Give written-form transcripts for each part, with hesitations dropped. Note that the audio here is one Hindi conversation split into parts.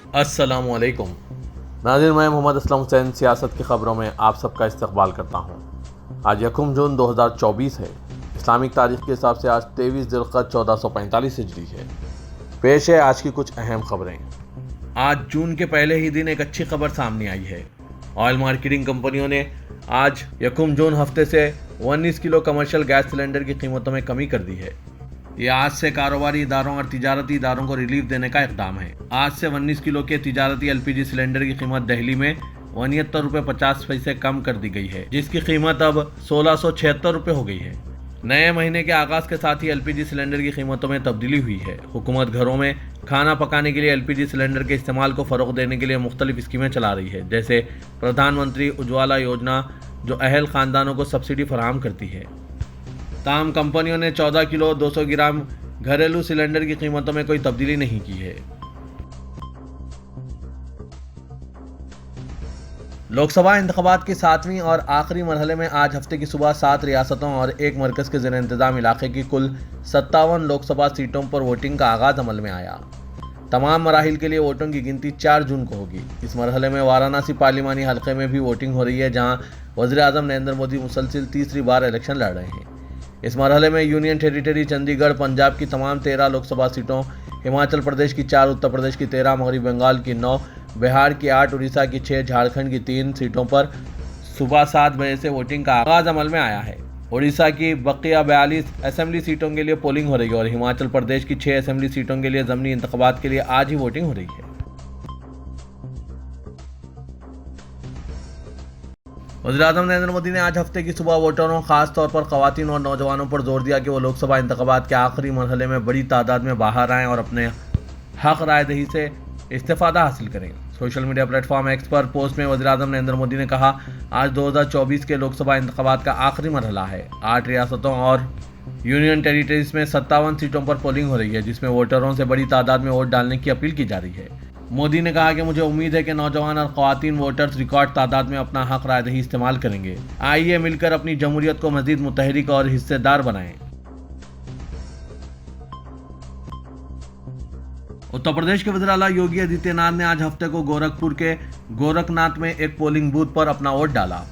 अस्सलामुअलैकुम नाज़रीन, मैं मोहम्मद असलम हुसैन सियासत की ख़बरों में आप सबका इस्तकबाल करता हूँ। आज 1 जून 2024 है। इस्लामिक तारीख के हिसाब से आज 23 ज़िलक़द 1445 हिजरी है। पेश है आज की कुछ अहम खबरें। आज जून के पहले ही दिन एक अच्छी खबर सामने आई है। ऑयल मार्केटिंग कंपनियों ने आज 1 जून हफ्ते से 19 किलो कमर्शियल गैस सिलेंडर की कीमतों में कमी कर दी है। ये आज से कारोबारी इदारों और तिजारती इदारों को रिलीफ देने का इकदाम है। आज से 19 किलो के तिजारती एलपीजी सिलेंडर की कीमत दिल्ली में 69 रुपये 50 पैसे कम कर दी गई है, जिसकी कीमत अब 1676 रुपये हो गई है। नए महीने के आगाज के साथ ही एलपीजी सिलेंडर की कीमतों में तब्दीली हुई है। हुकूमत घरों में खाना पकाने के लिए एलपीजी सिलेंडर के इस्तेमाल को फ़रोग़ देने के लिए मुख्तलिफ स्कीमें चला रही है, जैसे प्रधानमंत्री उज्ज्वला योजना, जो अहल ख़ानदानों को सब्सिडी फराहम करती है। ताहम कंपनियों ने 14 किलो 200 ग्राम घरेलू सिलेंडर की कीमतों में कोई तब्दीली नहीं की है। लोकसभा इंतखाबात के 7वीं और आखिरी मरहले में आज हफ्ते की सुबह 7 रियासतों और एक मरकज़ के ज़ेर इंतज़ाम इलाके की कुल 57 लोकसभा सीटों पर वोटिंग का आगाज़ अमल में आया। तमाम मराहिल के लिए वोटों की गिनती 4 जून को होगी। इस मरहले में वाराणसी पार्लिमानी हल्के में भी वोटिंग हो रही है, जहाँ वज़ीर आज़म नरेंद्र मोदी मुसलसिल तीसरी बार इलेक्शन लड़ रहे हैं। इस मरहले में यूनियन टेरिटरी चंडीगढ़, पंजाब की तमाम 13 लोकसभा सीटों, हिमाचल प्रदेश की 4, उत्तर प्रदेश की 13, मगरबी बंगाल की 9, बिहार की 8, उड़ीसा की 6, झारखंड की 3 सीटों पर सुबह 7 बजे से वोटिंग का आगाज अमल में आया है। उड़ीसा की बकिया 42 असेंबली सीटों के लिए पोलिंग हो रही है और हिमाचल प्रदेश की 6 असेंबली सीटों के लिए ज़मीनी इंतखाबात के लिए आज ही वोटिंग हो रही है। वज़ीर-ए-आज़म नरेंद्र मोदी ने आज हफ्ते की सुबह वोटरों, खास तौर पर ख़वातीन और नौजवानों पर जोर दिया कि वो लोकसभा इंतखाबात के आखिरी मरहले में बड़ी तादाद में बाहर आएँ और अपने हक राय दही से इस्तेफ़ादा हासिल करें। सोशल मीडिया प्लेटफॉर्म एक्स पर पोस्ट में वज़ीर-ए-आज़म नरेंद्र मोदी ने कहा, आज 2024 के लोकसभा इंतखाबात का आखिरी मरहला है। 8 रियासतों और यूनियन टेरिटरीज में 57 सीटों पर पोलिंग हो रही है, जिसमें वोटरों से बड़ी तादाद में वोट डालने की अपील की जा रही है। मोदी ने कहा कि मुझे उम्मीद है कि नौजवान और ख़वातीन वोटर्स रिकॉर्ड तादाद में अपना हक राय दही इस्तेमाल करेंगे। आइए मिलकर अपनी जमहूरियत को मज़ीद मुतहरिक और हिस्सेदार बनाएं। उत्तर प्रदेश के वज़ीर आला योगी आदित्यनाथ ने आज हफ्ते को गोरखपुर के गोरखनाथ में एक पोलिंग बूथ पर अपना वोट डाला।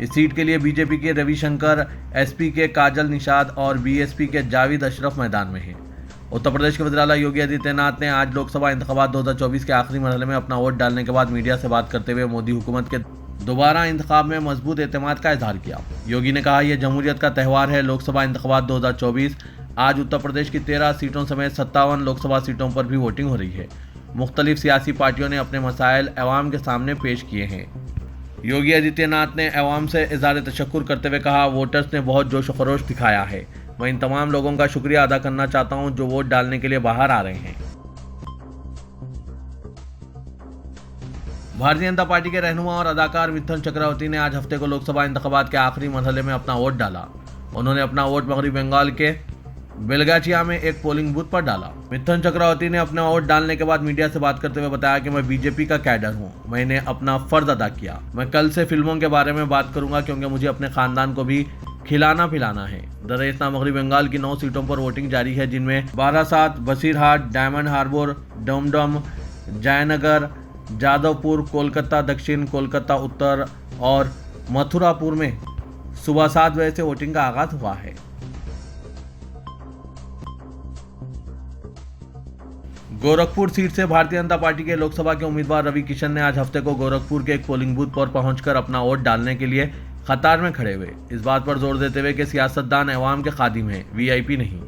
इस सीट के लिए बीजेपी के रविशंकर, एसपी के काजल निषाद और बीएसपी के जावेद अशरफ मैदान में हैं। उत्तर प्रदेश के वज़ीर आला योगी आदित्यनाथ ने आज लोकसभा इंतखाबात 2024 के आखिरी मरहले में अपना वोट डालने के बाद मीडिया से बात करते हुए मोदी हुकूमत के दोबारा इंतखाब में मजबूत एतमाद का इजहार किया। योगी ने कहा, यह जमहूरियत का त्यौहार है। लोकसभा इंतखाबात 2024 आज उत्तर प्रदेश की 13 सीटों समेत 57 लोकसभा सीटों पर भी वोटिंग हो रही है। मुख्तलिफ सियासी पार्टियों ने अपने मसाइल अवाम के सामने पेश किए हैं। योगी आदित्यनाथ ने अवाम से इज़हार तशक्कुर करते हुए कहा, वोटर्स ने बहुत जोश व खरोश दिखाया है। मैं इन तमाम लोगों का शुक्रिया अदा करना चाहता हूं जो वोट डालने के लिए बाहर आ रहे हैं। भारतीय जनता पार्टी के रहनुमा और अदाकार मिथुन चक्रवर्ती ने आज हफ्ते को लोकसभा इंतखाबात के आखिरी मरहले में अपना वोट डाला। उन्होंने अपना वोट मगरबी बंगाल के बेलगाचिया में एक पोलिंग बूथ पर डाला। मिथुन चक्रवर्ती ने अपना वोट डालने के बाद मीडिया से बात करते हुए बताया कि मैं बीजेपी का कैडर हूं। मैंने अपना फर्ज अदा किया। मैं कल से फिल्मों के बारे में बात करूंगा, क्योंकि मुझे अपने खानदान को भी खिलाना पिलाना है। दरअसल मगरबी बंगाल की 9 सीटों पर वोटिंग जारी है, जिनमें बारासात, बसीरहाट, डायमंड हार्बर, डमडम, जयनगर, जादवपुर, कोलकाता दक्षिण, कोलकाता उत्तर और मथुरापुर में सुबह 7 बजे से वोटिंग का आगाज हुआ है। गोरखपुर सीट से भारतीय जनता पार्टी के लोकसभा के उम्मीदवार रवि किशन ने आज हफ्ते को गोरखपुर के एक पोलिंग बूथ पर पहुंचकर अपना वोट डालने के लिए कतार में खड़े हुए, इस बात पर जोर देते हुए कि सियासतदान अवाम के खादिम हैं, वीआईपी नहीं।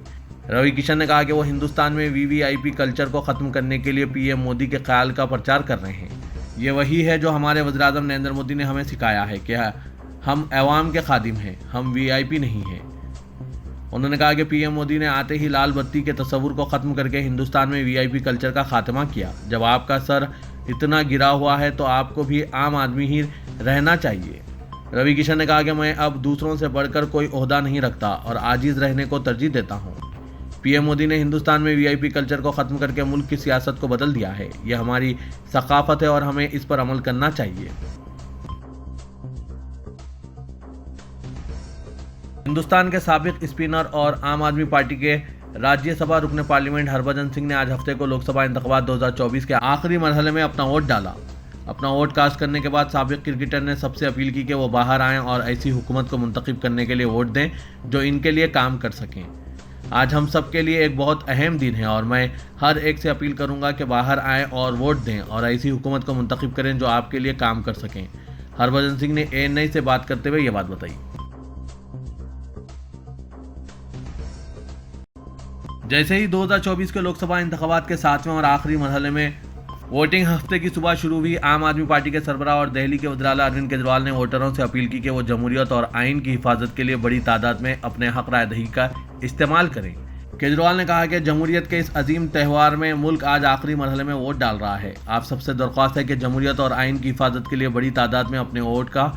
रवि किशन ने कहा कि वो हिंदुस्तान में वीवीआईपी कल्चर को ख़त्म करने के लिए पीएम मोदी के ख्याल का प्रचार कर रहे हैं। ये वही है जो हमारे वज़ीर-ए-आज़म नरेंद्र मोदी ने हमें सिखाया है कि हम अवाम के खादिम हैं, हम वीआईपी नहीं हैं। उन्होंने कहा कि पीएम मोदी ने आते ही लाल बत्ती के तस्वुर को ख़त्म करके हिंदुस्तान में वीआईपी कल्चर का खात्मा किया। जब आपका सर इतना गिरा हुआ है तो आपको भी आम आदमी ही रहना चाहिए। रवि किशन ने कहा कि मैं अब दूसरों से बढ़कर कोई ओहदा नहीं रखता और आजिज़ रहने को तरजीह देता हूँ। पीएम मोदी ने हिंदुस्तान में वीआईपी कल्चर को ख़त्म करके मुल्क की सियासत को बदल दिया है। यह हमारी सकाफत है और हमें इस पर अमल करना चाहिए। हिंदुस्तान के साबिक स्पिनर और आम आदमी पार्टी के राज्यसभा रुकन पार्लियामेंट हरभजन सिंह ने आज हफ्ते को लोकसभा इंतखाबात 2024 के आखिरी मरहले में अपना वोट डाला। अपना वोट कास्ट करने के बाद साबिक क्रिकेटर ने सबसे अपील की कि वो बाहर आएं और ऐसी हुकूमत को मुंतखब करने के लिए वोट दें जो इनके लिए काम कर सकें। आज हम सब के लिए एक बहुत अहम दिन है और मैं हर एक से अपील करूंगा कि बाहर आएं और वोट दें और ऐसी हुकूमत को मुंतखब करें जो आपके लिए काम कर सकें। हरभजन सिंह ने ANI से बात करते हुए ये बात बताई। जैसे ही 2024 के लोकसभा इंतखाबात के 7वें और आखिरी मरहले में वोटिंग हफ्ते की सुबह शुरू हुई, आम आदमी पार्टी के सरबराह और दिल्ली के वज़ीर आला अरविंद केजरीवाल ने वोटरों से अपील की कि वो जमहूरियत और आइन की हिफाजत के लिए बड़ी तादाद में अपने हक राय दही का इस्तेमाल करें। केजरीवाल ने कहा कि जमहूरियत के इस अजीम त्यौहार में मुल्क आज आखिरी मरहले में वोट डाल रहा है। आप सबसे दरख्वास्त है कि जमहूरियत और आइन की हिफाजत के लिए बड़ी तादाद में अपने वोट का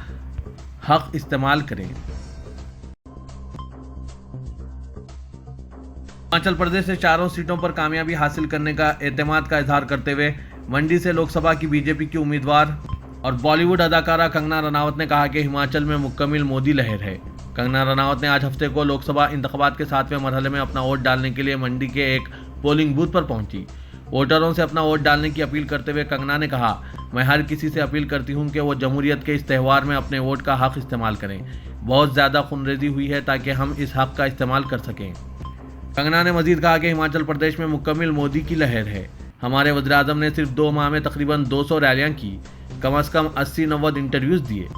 हक इस्तेमाल करें। हिमाचल प्रदेश से 4 सीटों पर कामयाबी हासिल करने का एतमाद का इजहार करते हुए मंडी से लोकसभा की बीजेपी की उम्मीदवार और बॉलीवुड अदाकारा कंगना रनावत ने कहा कि हिमाचल में मुकम्मल मोदी लहर है। कंगना रनावत ने आज हफ्ते को लोकसभा इंतखाबात के 7वें मरहले में अपना वोट डालने के लिए मंडी के एक पोलिंग बूथ पर पहुंची। वोटरों से अपना वोट डालने की अपील करते हुए कंगना ने कहा, मैं हर किसी से अपील करती हूं कि वो जमहूरियत के इस त्यौहार में अपने वोट का हक इस्तेमाल करें। बहुत ज़्यादा खूनरेजी हुई है ताकि हम इस हक का इस्तेमाल कर सकें। कंगना ने मजीद कहा कि हिमाचल प्रदेश में मुकम्मल मोदी की लहर है। हमारे वज़ीर आज़म ने सिर्फ 2 माह में तकरीबन 200 रैलियां की, कम से कम 80-90 इंटरव्यूज़ दिए।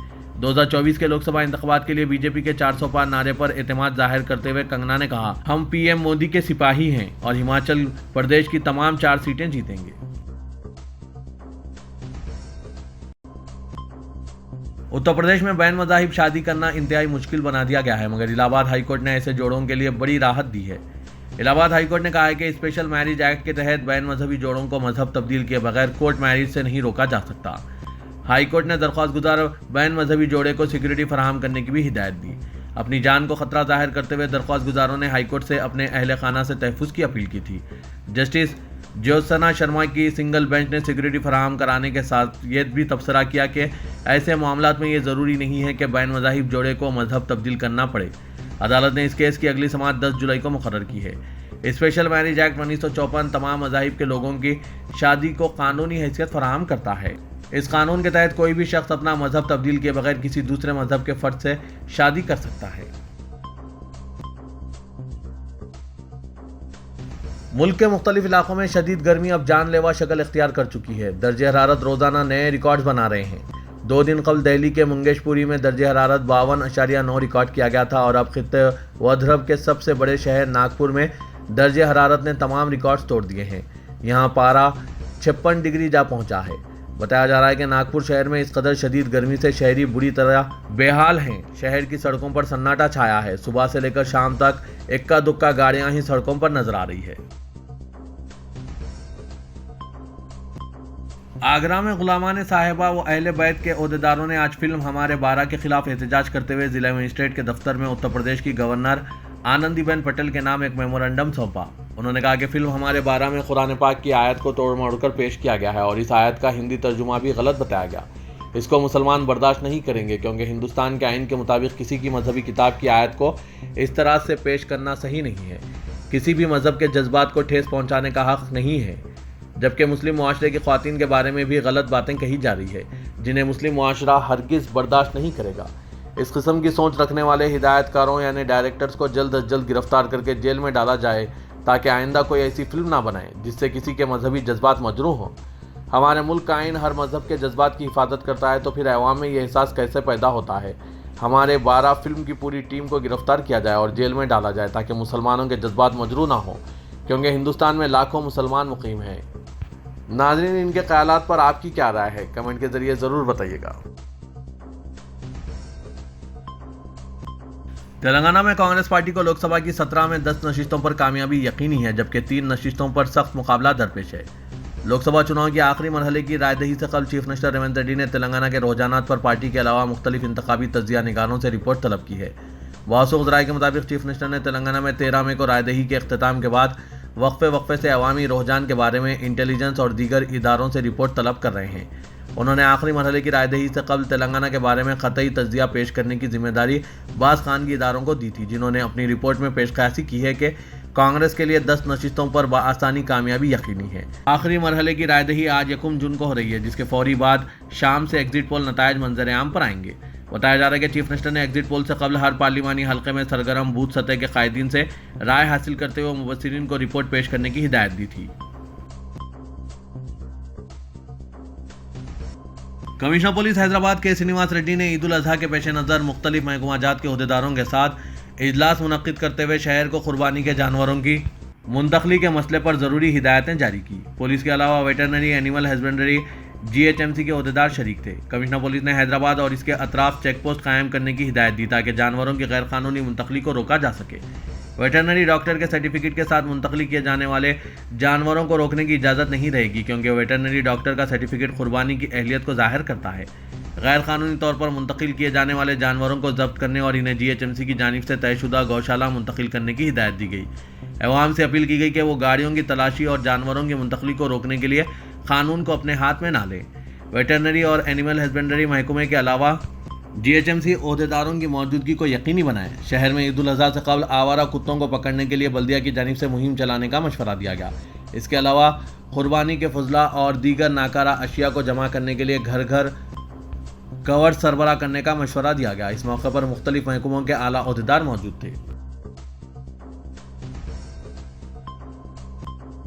2024 के लोकसभा इंतखाबात के लिए बीजेपी के 400 पार नारे पर एतमाद जाहिर करते हुए कंगना ने कहा, हम PM मोदी के सिपाही हैं और हिमाचल प्रदेश की तमाम 4 सीटें जीतेंगे। उत्तर प्रदेश में बैन मज़ाहिब शादी करना इंतहाई मुश्किल बना दिया गया है, मगर इलाहाबाद हाईकोर्ट ने ऐसे जोड़ों के लिए बड़ी राहत दी है। इलाहाबाद हाईकोर्ट ने कहा है कि स्पेशल मैरिज एक्ट के तहत बैन मजहबी जोड़ों को मजहब तब्दील किए बगैर कोर्ट मैरिज से नहीं रोका जा सकता। हाईकोर्ट ने दरख्वास्त गुजार बैन मजहबी जोड़े को सिक्योरिटी फराहम करने की भी हिदायत दी। अपनी जान को खतरा जाहिर करते हुए दरख्वास्त गुजारों ने हाईकोर्ट से अपने अहल खाना से तहफ़्फ़ुज़ की अपील की थी। जस्टिस ज्योत्सना शर्मा की सिंगल बेंच ने सिक्योरिटी फराहम कराने के साथ ये भी तबसरा किया कि ऐसे मामलात में ये ज़रूरी नहीं है कि बैन मज़ाहिब जोड़े को मजहब तब्दील करना पड़े। अदालत ने इस केस की अगली समाअत 10 जुलाई को मुकर्रर की है। स्पेशल मैरिज एक्ट 1954 तमाम मज़ाहिब के लोगों की शादी को कानूनी हैसियत फराहम करता है। इस कानून के तहत कोई भी शख्स अपना मजहब तब्दील किए बगैर किसी दूसरे मजहब के फर्द से शादी कर सकता है। मुल्क के मुख्तलिफ इलाकों में शदीद गर्मी अब जानलेवा शक्ल इख्तियार कर चुकी है। दर्जे हरारत रोज़ाना नए रिकॉर्ड्स बना रहे हैं। 2 दिन कबल दिल्ली के मंगेशपुरी में दर्जे हरारत 52.9 रिकॉर्ड किया गया था और अब खित्ते वधरब के सबसे बड़े शहर नागपुर में दर्जे हरारत ने तमाम रिकॉर्ड्स तोड़ दिए हैं। यहाँ पारा 56 डिग्री जा पहुँचा है। बताया जा रहा है कि नागपुर शहर में इस कदर शदीद गर्मी से शहरी बुरी तरह बेहाल हैं। शहर की सड़कों पर सन्नाटा छाया है। सुबह से लेकर शाम तक इक्का दुक्का गाड़ियां ही सड़कों पर नजर आ रही है। आगरा में गुलामान साहिबा व अहले बैत के ओहदेदारों ने आज फिल्म हमारे 12 के खिलाफ एहतजाज करते हुए जिला मजिस्ट्रेट के दफ्तर में उत्तर प्रदेश की गवर्नर आनंदीबेन पटेल के नाम एक मेमोरेंडम सौंपा। उन्होंने कहा कि फिल्म हमारे 12 में कुरान पाक की आयत को तोड़ मरोड़ कर पेश किया गया है और इस आयत का हिंदी तर्जुमा भी गलत बताया गया। इसको मुसलमान बर्दाश्त नहीं करेंगे क्योंकि हिंदुस्तान के आइन के मुताबिक किसी की मजहबी किताब की आयत को इस तरह से पेश करना सही नहीं है। किसी भी मजहब के जज्बात को ठेस पहुँचाने का हक नहीं है, जबकि मुस्लिम मुआशरे की ख़वातीन के बारे में भी गलत बातें कही जा रही है जिन्हें मुस्लिम मुआशरा हरगिज़ बर्दाश्त नहीं करेगा। इस किस्म की सोच रखने वाले हिदायतकारों यानी डायरेक्टर्स को जल्द अज जल्द गिरफ्तार करके जेल में डाला जाए ताकि आइंदा कोई ऐसी फिल्म ना बनाए जिससे किसी के मजहबी जज्बात मजरूह हों। हमारे मुल्क का आइन हर मजहब के जज्बात की हिफाजत करता है, तो फिर अवाम में ये एहसास कैसे पैदा होता है हमारे 12 फिल्म की पूरी टीम को गिरफ्तार किया जाए और जेल में डाला जाए ताकि मुसलमानों के जज्बात मजरूह ना हों, क्योंकि हिंदुस्तान में लाखों मुसलमान मुकीम हैं। नाज़रीन, इनके ख्यालात पर आपकी क्या राय है? कमेंट के जरिए ज़रूर बताइएगा। तेलंगाना में कांग्रेस पार्टी को लोकसभा की 17 में 10 नशिस्तों पर कामयाबी यकीनी है, जबकि 3 नशिस्तों पर सख्त मुकाबला दरपेश है। लोकसभा चुनाव के आखिरी मरहले की रायदही से कल चीफ मिनिस्टर रेवंत रेड्डी ने तेलंगाना के रुझानात पर पार्टी के अलावा मुख्तलिफ इंतखाबी तज्जिया निगारों से रिपोर्ट तलब की है। वासुक राय के मुताबिक चीफ मिनिस्टर ने तेलंगाना में 13 मई को रायदही के अख्ताम के बाद वक्फे से अवामी रुझान के बारे में इंटेलिजेंस और दीगर इदारों से रिपोर्ट तलब कर रहे हैं। उन्होंने आखिरी मरहले की रायदही से कबल तेलंगाना के बारे में क़तई तज्जिया पेश करने की जिम्मेदारी बाज़ खानगी इदारों को दी थी, जिन्होंने अपनी रिपोर्ट में पेशकशी की है कि कांग्रेस के लिए 10 नशिस्तों पर बआसानी कामयाबी यकीनी है। आखिरी मरहले की रायदही आज 1 जून को हो रही है, जिसके फौरी बाद शाम से एग्जिट पोल नतायज मंजर आम पर आएंगे। बताया जा रहा है कि चीफ मिनिस्टर ने एग्जिट पोल से कबल हर पार्लिमानी हल्के में सरगर्म बूथ सतह के कायदीन से राय हासिल करते हुए मुबस्सिरीन को रिपोर्ट पेश करने की हिदायत दी थी। कमिश्नर पुलिस हैदराबाद के श्रीनिवास रेड्डी ने ईद उल अजहा के पेश नज़र मुख्तलिफ महकमा जात के अहदेदारों के साथ इजलास मुनक्किद करते हुए शहर को कुर्बानी के जानवरों की मुंतकली के मसले पर ज़रूरी हिदायतें जारी की। पुलिस के अलावा वेटरनरी, एनिमल हस्बेंड्री, GHMC के अहदेदार शरीक थे। कमिश्नर पुलिस ने हैदराबाद और इसके अतराफ चेक पोस्ट कायम करने की हिदायत दी ताकि जानवरों की गैर कानूनी मुंतकली को रोका जा सके। वेटरनरी डॉक्टर के सर्टिफिकेट के साथ मुंतकली किए जाने वाले जानवरों को रोकने की इजाज़त नहीं रहेगी, क्योंकि वेटरनरी डॉक्टर का सर्टिफिकेट कुर्बानी की अहलियत को जाहिर करता है। गैर कानूनी तौर पर मुंतकिल किए जाने वाले जानवरों को जब्त करने और इन्हें GHMC की जानिब से तयशुदा गौशाला मुंतकिल करने की हिदायत दी गई। अवाम से अपील की गई कि वो गाड़ियों की तलाशी और जानवरों की मुंतकली को रोकने के लिए कानून को अपने हाथ में ना लें। वेटरनरी और एनिमल हस्बेंड्री महकमे के अलावा GHMC अहदेदारों की मौजूदगी को यकीनी बनाएं। शहर में ईद उल अजहा से कबल आवारा कुत्तों को पकड़ने के लिए बल्दिया की जानिब से मुहिम चलाने का मशवरा दिया गया। इसके अलावा कुर्बानी के फजला और दीगर नाकारा अशिया को जमा करने के लिए घर घर कवर सरबराह करने का मशवरा दिया गया। इस मौके पर मुख्तलिफ महकमों के आला अहदेदार मौजूद थे।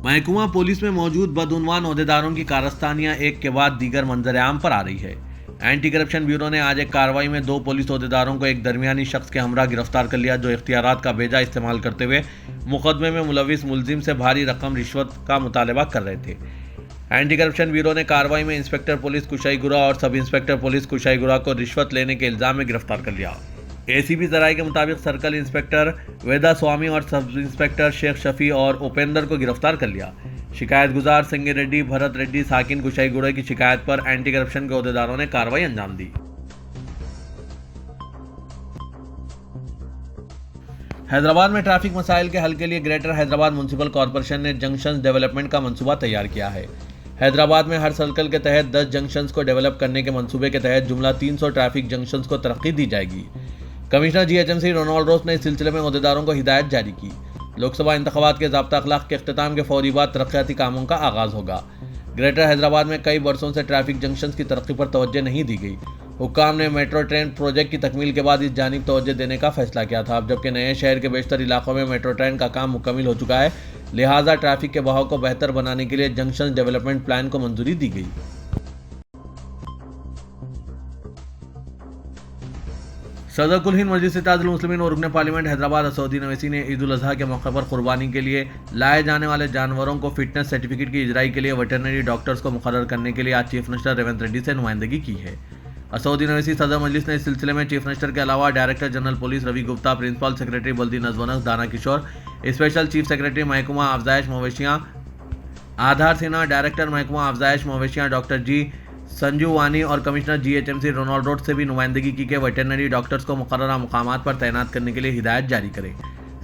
महकमा पुलिस में मौजूद बदउनवान अहदेदारों की कारस्तानियां एक के बाद दीगर मंजर आम पर आ रही है। एंटी करप्शन ब्यूरो ने आज एक कार्रवाई में 2 पुलिस अहदेदारों को एक दरमियानी शख्स के हमरा गिरफ्तार कर लिया, जो इख्तियारात का बेजा इस्तेमाल करते हुए मुकदमे में मुलविस मुलजिम से भारी रकम रिश्वत का मुतालबा कर रहे थे। एंटी करप्शन ब्यूरो ने कार्रवाई में इंस्पेक्टर पुलिस कुशाईगुड़ा और सब इंस्पेक्टर पुलिस कुशाईगुड़ा को रिश्वत लेने के इल्जाम में गिरफ्तार कर लिया। ACP जराये के मुताबिक सर्कल इंस्पेक्टर वेदा स्वामी और सब इंस्पेक्टर शेख शफी और उपेंद्र को गिरफ्तार कर लिया। शिकायत गुजार सिंह रेड्डी, भरत रेड्डी, साकिन कुशाईगुड़ा की शिकायत पर एंटी करप्शन के अहदेदारों ने कार्रवाई अंजाम दी। हैदराबाद में ट्रैफिक मसाइल के हल के लिए ग्रेटर हैदराबाद म्युनिसिपल कॉरपोरेशन ने जंक्शन डेवलपमेंट का मंसूबा तैयार किया है। हैदराबाद में हर सर्कल के तहत 10 जंक्शंस को डेवलप करने के मंसूबे के तहत जुमला 300 ट्रैफिक जंक्शंस को तरक्की दी जाएगी। कमिश्नर GHMC रोनाल्ड रोस ने इस सिलसिले में अहदेदारों को हिदायत जारी की। लोकसभा इंतखाबात के ज़ाब्ता अखलाक के इख्तिताम के फौरी बाद तरक्याती कामों का आगाज़ होगा। ग्रेटर हैदराबाद में कई बरसों से ट्रैफिक जंक्शंस की तरक्की पर तवज्जो नहीं दी गई। हुक्काम ने मेट्रो ट्रेन प्रोजेक्ट की तकमील के बाद इस जानिब तवज्जो देने का फैसला किया था। अब जबकि नए शहर के बेशतर इलाकों में मेट्रो ट्रेन का काम मुकम्मिल हो चुका है, लिहाजा ट्रैफिक के बहाव को बेहतर बनाने के लिए जंक्शन डेवलपमेंट प्लान को मंजूरी दी गई। सदर कुल हिंद मजलिस इत्तेहादुल मुस्लिमीन और रुकन पार्लियामेंट हैदराबाद असदुद्दीन ओवैसी ने ईद उल अजहा के मौके पर कुर्बानी के लिए लाए जाने वाले जानवरों को फिटनेस सर्टिफिकेट की इजराई के लिए वेटरनरी डॉक्टर्स को मुकर्रर करने के लिए आज चीफ मिनिस्टर रेवंत रेड्डी से नुमाइंदगी की है। असदुद्दीन ओवैसी सदर मजलिस ने इस सिलसिले में चीफ मिनिस्टर के अलावा director general police Ravi Gupta, principal secretary बल्दी नजवनक Dana Kishore, special chief secretary महकमा अफजाइश मवेशियाँ आधार सिन्हा, डायरेक्टर महकमा अफजाइश मवेशियाँ डॉक्टर G संजू वानी और कमिश्नर GHMC रोनाल्ड रोड से भी नुमाइंदगी की के वेटरनरी डॉक्टर्स को मुकर्ररा मुकामात पर तैनात करने के लिए हिदायत जारी करें।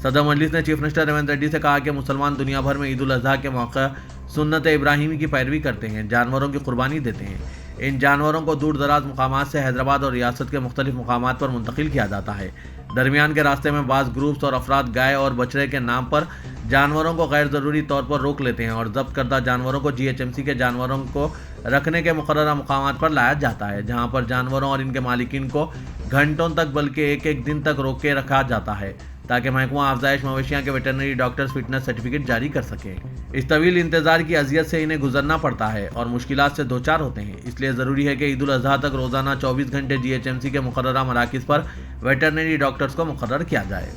सदर मजलिस ने चीफ मिनिस्टर रेवंत रेड्डी से कहा कि मुसलमान दुनिया भर में ईद उल अजहा के मौके सुन्नत इब्राहिमी की पैरवी करते हैं, जानवरों की कुर्बानी देते हैं। इन जानवरों को दूर दराज मुकामात से हैदराबाद और रियासत के मुख्तलिफ मुकामात पर मुंतकिल किया जाता है। दरमियान के रास्ते में बाज़ ग्रुप्स और अफराद गाय और बछड़े के नाम पर जानवरों को गैर ज़रूरी तौर पर रोक लेते हैं और जब्त करदा जानवरों को GHMC के जानवरों को रखने के मुकर्ररा मुकामात पर लाया जाता है, जहां पर जानवरों और इनके मालिकीन को घंटों तक बल्कि एक दिन तक रोक के रखा जाता है, ताकि महकमा अफजाइश मवेशियाँ के वेटरनरी डॉक्टर्स फिटनेस सर्टिफिकेट जारी कर सकें। इस तवील इंतजार की अजियत से इन्हें गुजरना पड़ता है और मुश्किलात से दोचार होते हैं, इसलिए ज़रूरी है कि ईद उल अजहा तक रोज़ाना 24 घंटे GHMC के मुकर्ररा मराकिज़ पर वेटरनरी डॉक्टर्स को मुकर्रर किया जाए।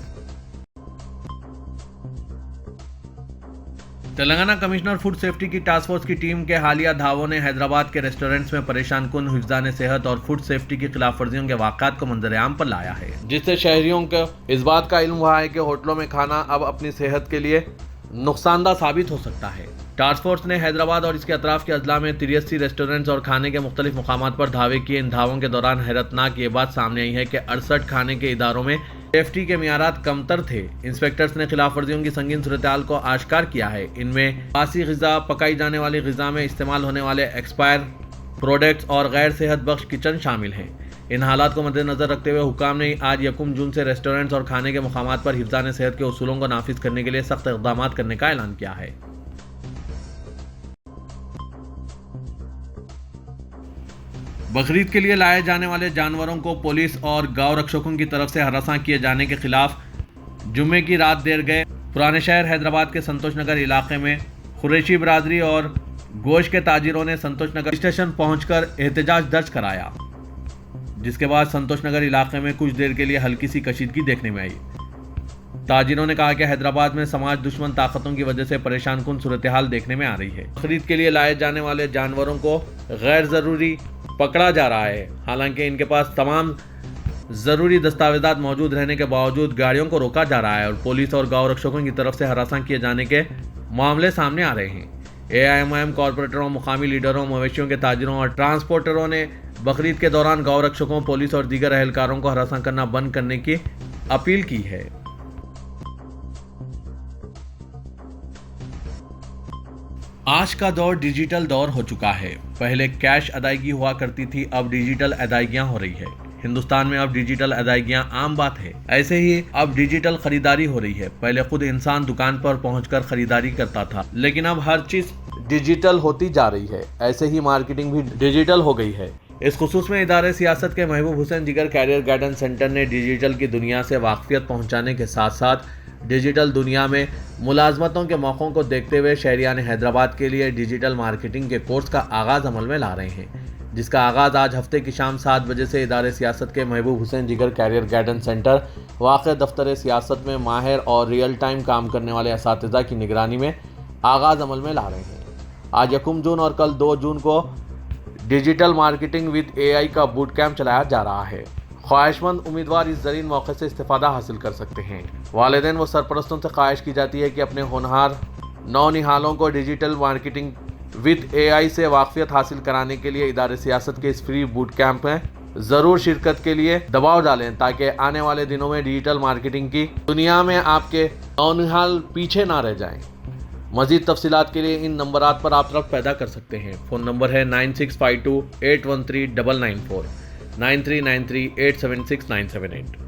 तेलंगाना कमिश्नर फूड सेफ्टी की टास्क फोर्स की टीम के हालिया धावों ने हैदराबाद के रेस्टोरेंट्स में परेशान कुन हिफ्ज़ान सेहत और फूड सेफ्टी की खिलाफ वर्जियों के वाक़ात को मंजर आम पर लाया है, जिससे शहरियों को इस बात का इल्म हुआ है कि होटलों में खाना अब अपनी सेहत के लिए नुकसानदा साबित हो सकता है। टास्क फोर्स ने हैदराबाद और इसके अतराफ के अजला में 83 रेस्टोरेंट्स और खाने के मुख्तलिफ मुकामात पर धावे किए। इन धावों के दौरान हैरतनाक ये बात सामने आई है कि 68 खाने के इदारों में सेफ्टी के मियारात कमतर थे। इंस्पेक्टर्स ने खिलाफ वर्जियों की संगीन सूरत-ए-हाल को आश्कार किया है। इनमें बासी ग़िज़ा, पकाई जाने वाली ग़िज़ा में इस्तेमाल होने वाले एक्सपायर प्रोडक्ट्स और गैर सेहत बख्श किचन शामिल हैं। इन हालात को मद्देनजर रखते हुए हुकाम ने आज 1 जून से रेस्टोरेंट्स और खाने के मकामात पर हिफ्ज़ान सेहत के उसूलों को नाफिज करने के लिए सख्त इक़दामात करने का ऐलान किया है। बकरीद के लिए लाए जाने वाले जानवरों को पुलिस और गौ रक्षकों की तरफ से हरासा किए जाने के खिलाफ जुम्मे की रात देर गए पुराने शहर हैदराबाद के संतोष नगर इलाके में कुरैशी बिरादरी और गोश्त के ताजिरों ने संतोष नगर स्टेशन पहुंचकर एहतजाज दर्ज कराया, जिसके बाद संतोष नगर इलाके में कुछ देर के लिए हल्की सी कशीदगी देखने में आई। ताजिरों ने कहा कि हैदराबाद में समाज दुश्मन ताकतों की वजह से परेशान कुन सूरत हाल देखने में आ रही है। खरीद के लिए लाए जाने वाले जानवरों को गैर जरूरी पकड़ा जा रहा है, हालांकि इनके पास तमाम जरूरी दस्तावेजात मौजूद रहने के बावजूद गाड़ियों को रोका जा रहा है और पुलिस और गौ रक्षकों की तरफ से हरासा किए जाने के मामले सामने आ रहे हैं। AIMIM कॉरपोरेटरों, मुकामी लीडरों, मवेशियों के ताजिरों और ट्रांसपोर्टरों ने बकरीद के दौरान गौ रक्षकों, पुलिस और दीगर एहलकारों को हरासा करना बंद करने की अपील की है। आज का दौर डिजिटल दौर हो चुका है। पहले कैश अदायगी हुआ करती थी, अब डिजिटल अदायगियां हो रही है। हिंदुस्तान में अब डिजिटल अदायगियां आम बात है। ऐसे ही अब डिजिटल खरीदारी हो रही है। पहले खुद इंसान दुकान पर पहुंचकर खरीदारी करता था, लेकिन अब हर चीज डिजिटल होती जा रही है। ऐसे ही मार्केटिंग भी डिजिटल हो गई है। इस खुसूस में इदारे सियासत के महबूब हुसैन जिगर कैरियर गाइडेंस सेंटर ने डिजिटल की दुनिया से वाकफियत पहुंचाने के साथ साथ डिजिटल दुनिया में मुलाजमतों के मौक़ों को देखते हुए शहरियान हैदराबाद के लिए डिजिटल मार्केटिंग के कोर्स का आगाज़ अमल में ला रहे हैं, जिसका आगाज़ आज हफ्ते की शाम 7 बजे से इदारे सियासत के महबूब हुसैन जिगर कैरियर गाइडेंस सेंटर वाक़ दफ्तर सियासत में माहिर और रियल टाइम काम करने वाले असातिज़ा की निगरानी में आगाज़ अमल में ला रहे हैं। आज 1 जून और कल 2 जून को डिजिटल मार्केटिंग विद AI का बूट कैंप चलाया जा रहा है। ख्वाहिशमंद उम्मीदवार इस ज़रीन मौके से इस्तिफ़ादा हासिल कर सकते हैं। वालिदैन व सरपरस्तों से ख्वाहिश की जाती है कि अपने होनहार नौनिहालों को डिजिटल मार्केटिंग विद AI से वाकफियत हासिल कराने के लिए इदारे सियासत के इस फ्री बूट कैंप में ज़रूर शिरकत के लिए दबाव डालें, ताकि आने वाले दिनों में डिजिटल मार्केटिंग की दुनिया में आपके नौनिहाल पीछे ना रह जाएं। मज़ीद तफसीलात के लिए इन नंबरात पर आप रब्त पैदा कर सकते हैं। फ़ोन नंबर है 9652 813 994, 9393 876 978।